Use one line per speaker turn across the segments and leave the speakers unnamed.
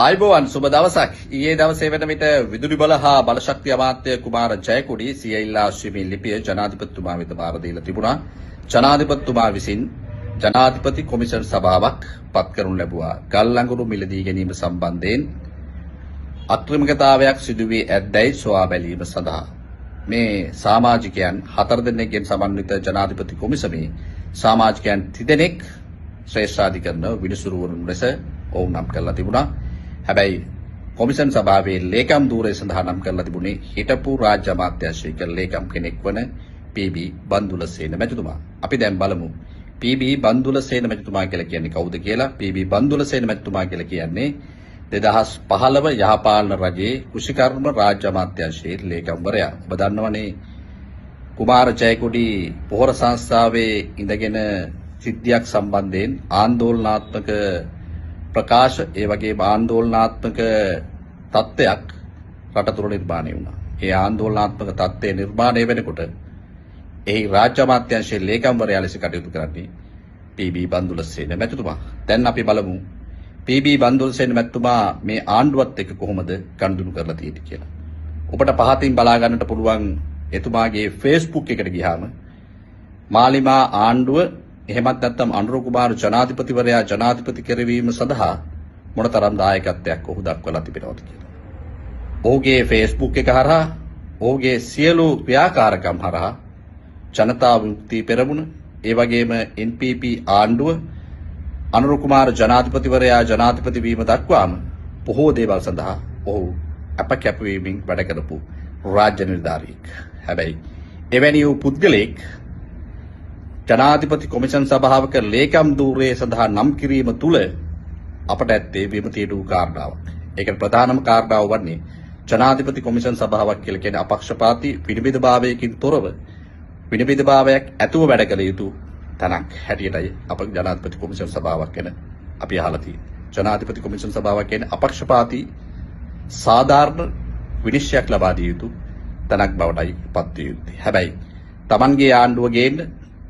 ආයුබෝවන් සුබ දවසක්. ඊයේ දවසේ වෙන විට විදුලි බල හා බලශක්ති අමාත්‍ය කුමාර ජයකොඩි සියයිල්ලා ආශ්‍රීමේ ලිපිය ජනාධිපතිතුමා වෙත බාර දීලා තිබුණා. ජනාධිපතිතුමා විසින් ජනාධිපති කොමිෂන් සභාවක් පත් කරනු ලැබුවා. ගල් ලංගුරු මිලදී ගැනීම සම්බන්ධයෙන් අක්‍රමිකතාවයක් සිදු වී ඇද්දැයි සොයා බැලීම සඳහා මේ සමාජිකයන් 4 දෙනෙක්ගෙන් සමන්විත ජනාධිපති කොමිසමේ සමාජිකයන් 30 දෙනෙක් ශ්‍රේෂ්ඨාධිකරණ විනිසුරුවරුන් ලෙස ඔවුන් නම් කරලා තිබුණා. හැබැයි කොමිෂන් සභාවේ ලේකම් ධූරය සඳහා නම් කරලා තිබුණේ හිටපු රාජ්‍ය අමාත්‍යාංශික ලේකම් කෙනෙක් වන පී.බී. බන්දුලසේන මැතිතුමා. අපි දැන් බලමු පී.බී. බන්දුලසේන මැතිතුමා කියලා කියන්නේ කවුද කියලා. පී.බී. බන්දුලසේන මැතිතුමා කියලා කියන්නේ 2015 යහපාලන රජයේ කෘෂිකර්ම රාජ්‍ය අමාත්‍යාංශයේ ලේකම්වරයා. ඔබ දන්නවනේ කුමාර ජයකොඩි පොහොර සංස්ථාවේ ඉඳගෙන සිද්ධියක් සම්බන්ධයෙන් ආందోලනාත්මක ප්‍රකාශ ඒ වගේම ආందోලනාත්මක තත්ත්වයක් රට තුළ නිර්මාණය වුණා. ඒ ආందోලනාත්මක තත්ත්වය නිර්මාණය වෙනකොට එහි රාජ්‍ය අමාත්‍යාංශයේ ලේකම්වරයා ලෙස කටයුතු කරන්නේ පී.බී. බන්දුලසේන මැතිතුමා. දැන් අපි බලමු පී.බී. බන්දුලසේන මැතිතුමා මේ ආණ්ඩුවත් එක්ක කොහොමද ගනුදෙනු කරලා තියෙන්නේ කියලා. ඔබට පහතින් බලා ගන්නට පුළුවන් එතුමාගේ Facebook එකට ගියාම මාලිමා ආණ්ඩුව එහෙමත් නැත්නම් අනුර කුමාර ජනාධිපතිවරයා ජනාධිපති කරවීම සඳහා මොනතරම් දායකත්වයක් ඔහු දක්වලා තිබෙනවද කියලා. ඔහුගේ Facebook එක හරහා ඔහුගේ සියලු ක්‍රියාකාරකම් හරහා ජනතා විමුක්ති පෙරමුණ ඒ වගේම NPP ආණ්ඩුව අනුර කුමාර ජනාධිපතිවරයා ජනාධිපති වීම දක්වාම බොහෝ දේවල් සඳහා ඔහු අපකැපවීමෙන් වැඩ කරපු රාජ්‍ය නිලධාරියෙක්. හැබැයි එවැනි වූ පුද්ගලෙක් ජනාධිපති කොමිෂන් සභාවක ලේකම් ධූරයේ සඳහා නම් කිරීම තුළ අපට ඇත්තේ විමතියට වූ කාරණාවක්. ඒකට ප්‍රධානම කාරණාව වන්නේ ජනාධිපති කොමිෂන් සභාවක් කියලා කියන්නේ අපක්ෂපාතී විනිවිදභාවයකින් තොරව විනිවිදභාවයක් ඇතුව වැඩ කළ යුතු තැනක් හැටියටයි අප ජනාධිපති කොමිෂන් සභාවක් ගැන අපි අහලා තියෙන්නේ. ජනාධිපති කොමිෂන් සභාවක් කියන්නේ අපක්ෂපාතී සාධාරණ විනිශ්චයක් ලබා දිය යුතු තැනක් බවටයි පත් විය යුත්තේ. හැබැයි Tamanගේ ආණ්ඩුව ගේන්න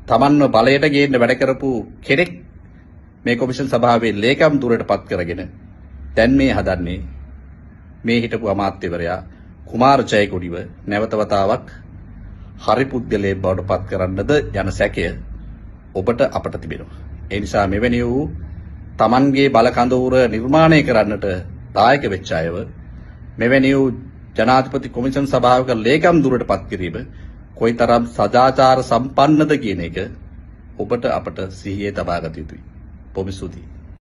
තමන්ව බලයට ගේන්න වැඩ කරපු කෙනෙක් මේ කොමිෂන් සභාවේ ලේකම් ධූරයට පත් කරගෙන දැන් මේ හදන්නේ මේ හිටපු අමාත්‍යවරයා කුමාර ජයකොඩිව නැවත වතාවක් හරි පුද්ගලයෙක් බවට පත් කරන්නද යන සැකය ඔබට අපට තිබෙනවා. ඒ නිසා මෙවැනි වූ තමන්ගේ බල කඳවුර නිර්මාණය කරන්නට දායක වෙච්ච අයව මෙවැනි වූ ජනාධිපති කොමිෂන් සභාවක ලේකම් ධූරයට පත් කිරීම කොයිතරම් සදාචාර සම්පන්නද කියන එක ඔබට අපට සිහියේ තබා ගත යුතුයි. බොහොම ස්තුතියි.